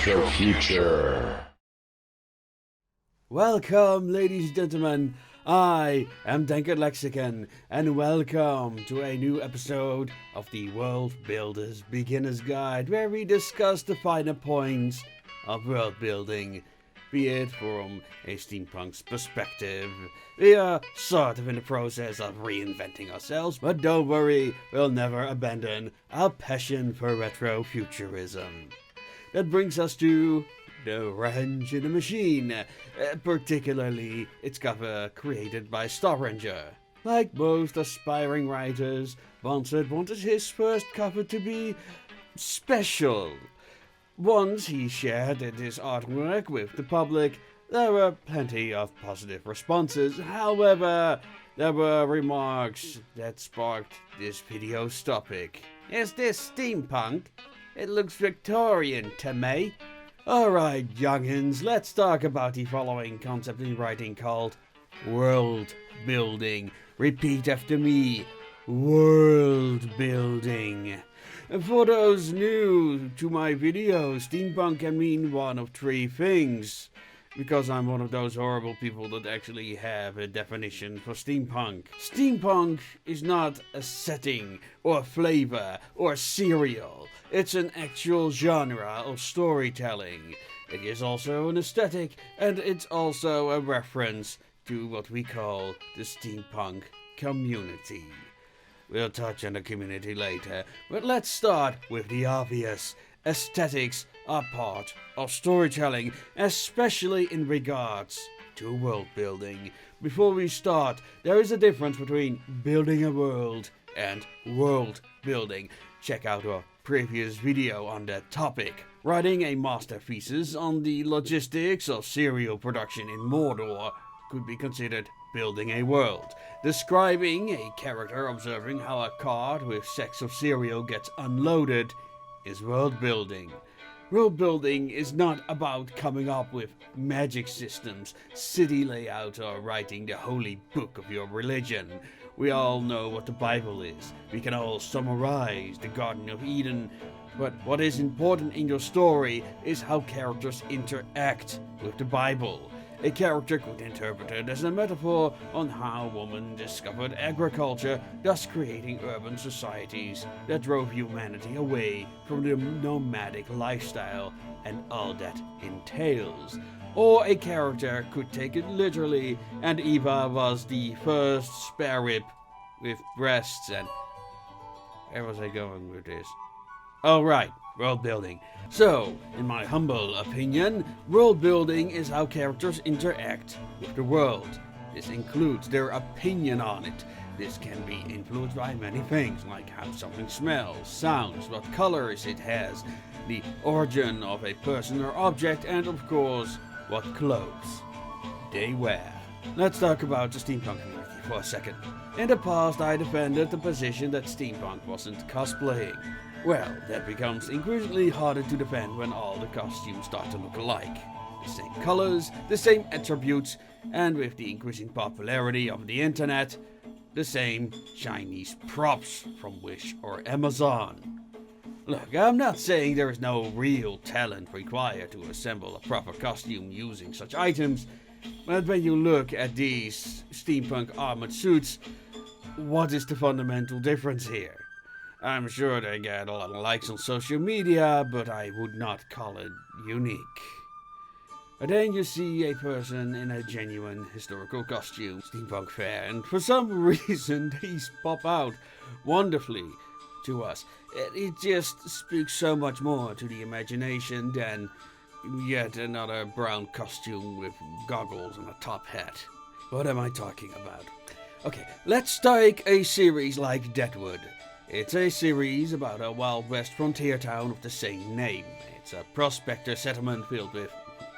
Retro Future. Welcome, ladies and gentlemen. I am Dankert Lexicon, and welcome to a new episode of the World Builder's Beginner's Guide, where we discuss the finer points of world building, be it from a steampunk's perspective. We are sort of in the process of reinventing ourselves, but don't worry, we'll never abandon our passion for retrofuturism. That brings us to the Wrench in the Machine, particularly its cover created by Star Ranger. Like most aspiring writers, Valentin wanted his first cover to be special. Once he shared his artwork with the public, there were plenty of positive responses. However, there were remarks that sparked this video's topic. Is this steampunk? It looks Victorian to me. Alright, youngins, let's talk about the following concept in writing called world building. Repeat after me. World building. For those new to my videos, steampunk can mean one of three things. Because I'm one of those horrible people that actually have a definition for steampunk. Steampunk is not a setting, or a flavor, or a cereal. It's an actual genre of storytelling. It is also an aesthetic, and it's also a reference to what we call the steampunk community. We'll touch on the community later, but let's start with the obvious. Aesthetics are part of storytelling, especially in regards to world building. Before we start, there is a difference between building a world and world building. Check out our previous video on that topic. Writing a master thesis on the logistics of serial production in Mordor could be considered building a world. Describing a character observing how a cart with sacks of cereal gets unloaded is world building. World building is not about coming up with magic systems, city layout, or writing the holy book of your religion. We all know what the Bible is. We can all summarize the Garden of Eden. But what is important in your story is how characters interact with the Bible. A character could interpret it as a metaphor on how women discovered agriculture, thus creating urban societies that drove humanity away from the nomadic lifestyle and all that entails. Or a character could take it literally, and Eva was the first spare rib with breasts and... Where was I going with this? Oh right, world building. So, in my humble opinion, world building is how characters interact with the world. This includes their opinion on it. This can be influenced by many things, like how something smells, sounds, what colors it has, the origin of a person or object, and of course, what clothes they wear. Let's talk about the steampunk community for a second. In the past, I defended the position that steampunk wasn't cosplaying. Well, that becomes increasingly harder to defend when all the costumes start to look alike. The same colors, the same attributes, and with the increasing popularity of the internet, the same Chinese props from Wish or Amazon. Look, I'm not saying there is no real talent required to assemble a proper costume using such items, but when you look at these steampunk armored suits, what is the fundamental difference here? I'm sure they get a lot of likes on social media, but I would not call it unique. But then you see a person in a genuine historical costume, steampunk fair, and for some reason these pop out wonderfully to us. It just speaks so much more to the imagination than yet another brown costume with goggles and a top hat. What am I talking about? Okay, let's take a series like Deadwood. It's a series about a Wild West frontier town of the same name. It's a prospector settlement filled with,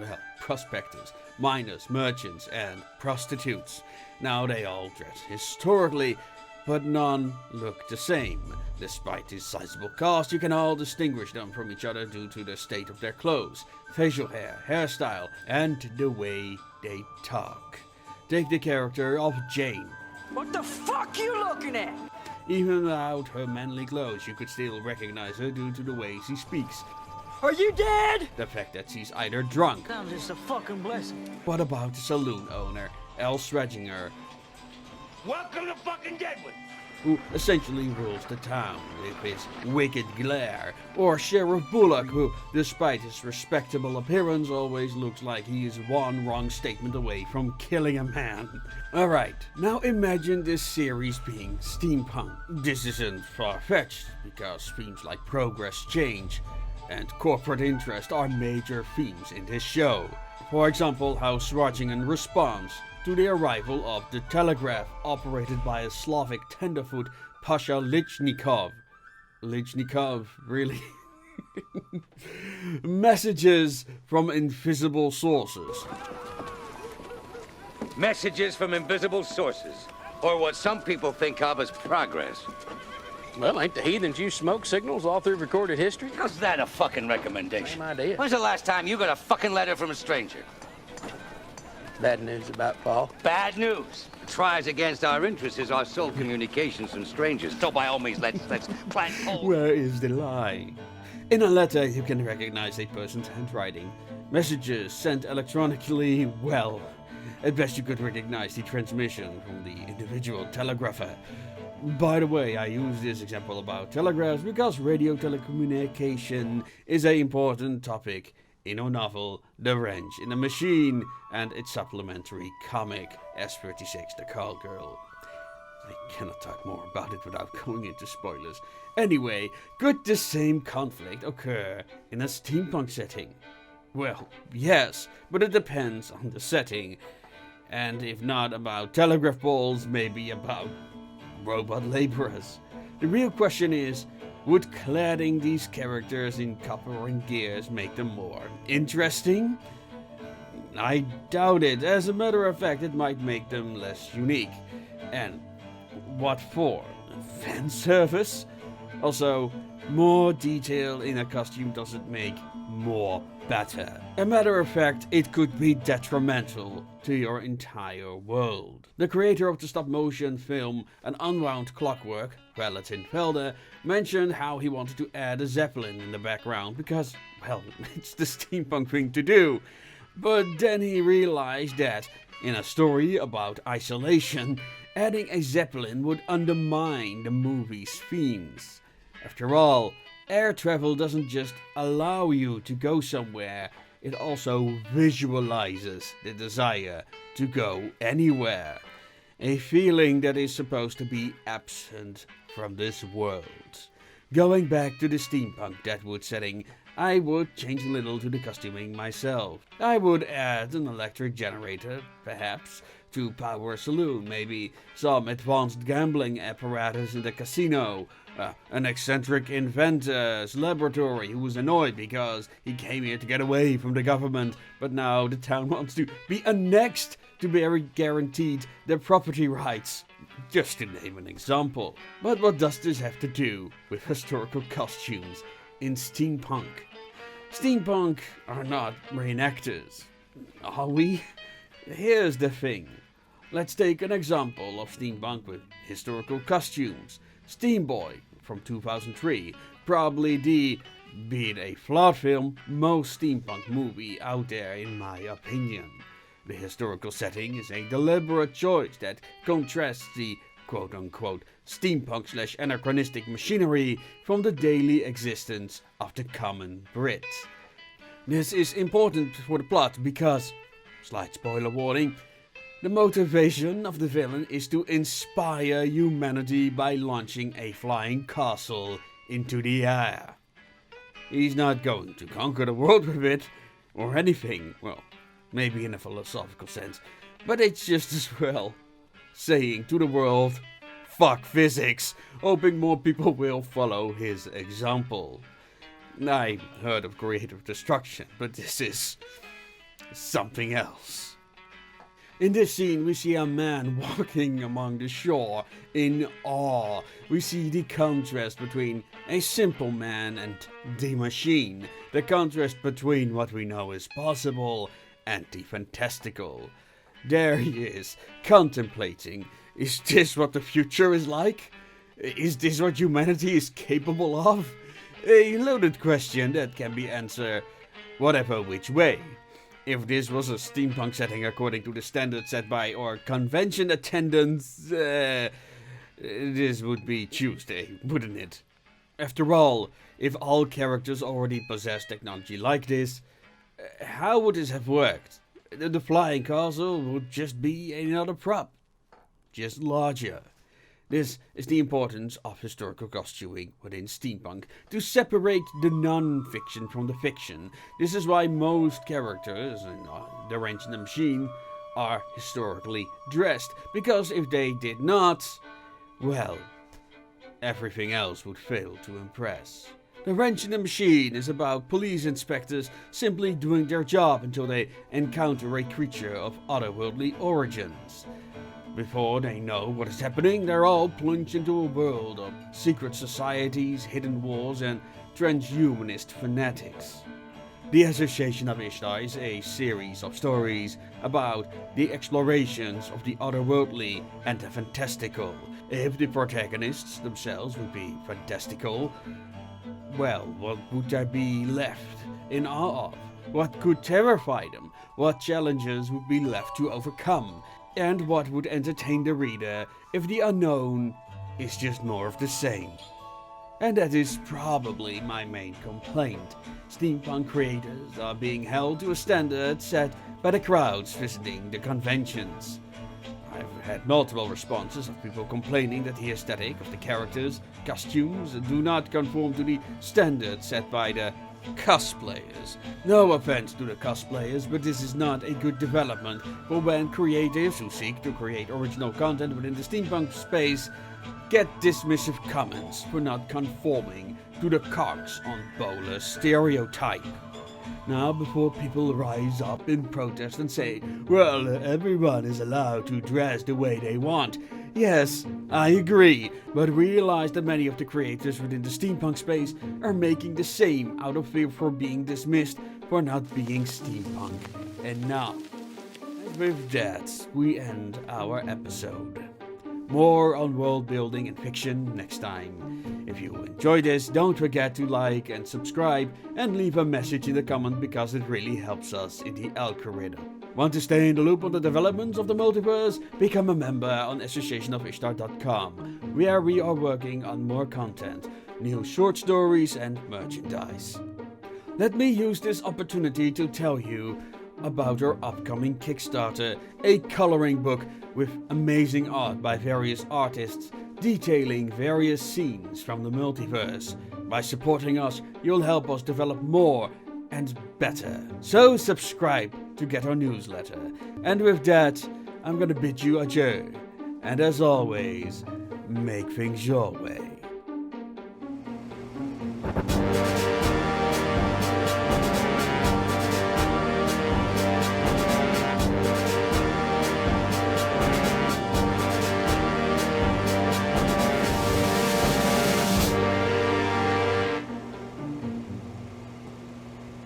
well, prospectors, miners, merchants, and prostitutes. Now they all dress historically, but none look the same. Despite this sizable cast, you can all distinguish them from each other due to the state of their clothes, facial hair, hairstyle, and the way they talk. Take the character of Jane. What the fuck you looking at? Even without her manly clothes, you could still recognize her due to the way she speaks. Are you dead? The fact that she's either drunk. I'm just a fucking blessing. What about the saloon owner, Al Sweginger, Welcome to fucking Deadwood. who essentially rules the town with his wicked glare, or Sheriff Bullock, who, despite his respectable appearance, always looks like he is one wrong statement away from killing a man. Alright, now imagine this series being steampunk. This isn't far-fetched, because themes like progress, change, and corporate interest are major themes in this show. For example, how Sweginger responds to the arrival of the telegraph operated by a Slavic tenderfoot Pasha Lichnikov. Lichnikov, really? Messages from invisible sources. Messages from invisible sources, or what some people think of as progress. Well, ain't the heathens use smoke signals all through recorded history? How's that a fucking recommendation? Same idea. When's the last time you got a fucking letter from a stranger? Bad news about Paul. Bad news. It tries against our interests is our sole communications from strangers. So by all means, let's plant holes. Where is the lie? In a letter, you can recognize a person's handwriting. Messages sent electronically, well, at best you could recognize the transmission from the individual telegrapher. By the way, I use this example about telegraphs because radio telecommunication is an important topic in our novel The Wrench in the Machine and its supplementary comic S36 The Call Girl. I cannot talk more about it without going into spoilers. Anyway, could the same conflict occur in a steampunk setting? Well, yes, but it depends on the setting. And if not about telegraph poles, maybe about robot laborers. The real question is, would cladding these characters in copper and gears make them more interesting? I doubt it. As a matter of fact, it might make them less unique. And what for? Fan service? Also, more detail in a costume doesn't make more better. A matter of fact, it could be detrimental to your entire world. The creator of the stop-motion film An Unwound Clockwork, Valentin Felder, mentioned how he wanted to add a zeppelin in the background because, well, it's the steampunk thing to do. But then he realized that, in a story about isolation, adding a zeppelin would undermine the movie's themes. After all, air travel doesn't just allow you to go somewhere, it also visualizes the desire to go anywhere. A feeling that is supposed to be absent from this world. Going back to the steampunk Deadwood setting, I would change a little to the costuming myself. I would add an electric generator, perhaps, to power a saloon, maybe some advanced gambling apparatus in the casino, an eccentric inventor's laboratory who was annoyed because he came here to get away from the government, but now the town wants to be annexed to be guaranteed their property rights. Just to name an example. But what does this have to do with historical costumes in steampunk? Steampunk are not reenactors, are we? Here's the thing. Let's take an example of steampunk with historical costumes. Steamboy from 2003, probably the, be it a flawed film, most steampunk movie out there in my opinion. The historical setting is a deliberate choice that contrasts the quote-unquote steampunk/anachronistic machinery from the daily existence of the common Brit. This is important for the plot because, slight spoiler warning, the motivation of the villain is to inspire humanity by launching a flying castle into the air. He's not going to conquer the world with it, or anything, well, maybe in a philosophical sense, but it's just as well saying to the world, fuck physics, hoping more people will follow his example. I heard of creative destruction, but this is something else. In this scene, we see a man walking along the shore in awe. We see the contrast between a simple man and the machine. The contrast between what we know is possible and the fantastical. There he is, contemplating. Is this what the future is like? Is this what humanity is capable of? A loaded question that can be answered whatever which way. If this was a steampunk setting according to the standards set by our convention attendants, this would be Tuesday, wouldn't it? After all, if all characters already possess technology like this, how would this have worked? The flying castle would just be another prop, just larger. This is the importance of historical costuming within steampunk, to separate the non-fiction from the fiction. This is why most characters in the Rant and the Machine are historically dressed, because if they did not, well, everything else would fail to impress. The Rant and the Machine is about police inspectors simply doing their job until they encounter a creature of otherworldly origins. Before they know what is happening, they're all plunged into a world of secret societies, hidden wars, and transhumanist fanatics. The Association of Ishtar is a series of stories about the explorations of the otherworldly and the fantastical. If the protagonists themselves would be fantastical, well, what would there be left in awe of? What could terrify them? What challenges would be left to overcome? And what would entertain the reader if the unknown is just more of the same? And that is probably my main complaint. Steampunk creators are being held to a standard set by the crowds visiting the conventions. I've had multiple responses of people complaining that the aesthetic of the characters, costumes do not conform to the standards set by the cosplayers. No offense to the cosplayers, but this is not a good development for when creatives who seek to create original content within the steampunk space get dismissive comments for not conforming to the cogs on Bowler's stereotype. Now, before people rise up in protest and say, well, everyone is allowed to dress the way they want. Yes, I agree, but realize that many of the creators within the steampunk space are making the same out of fear for being dismissed for not being steampunk enough. And with that, we end our episode. More on world building and fiction next time. If you enjoyed this, don't forget to like and subscribe and leave a message in the comment because it really helps us in the algorithm. Want to stay in the loop on the developments of the multiverse? Become a member on associationofishtar.com, where we are working on more content, new short stories and merchandise. Let me use this opportunity to tell you about our upcoming Kickstarter, a coloring book with amazing art by various artists detailing various scenes from the multiverse. By supporting us, you'll help us develop more and better. So subscribe to get our newsletter. And with that, I'm gonna bid you adieu. And as always, make things your way.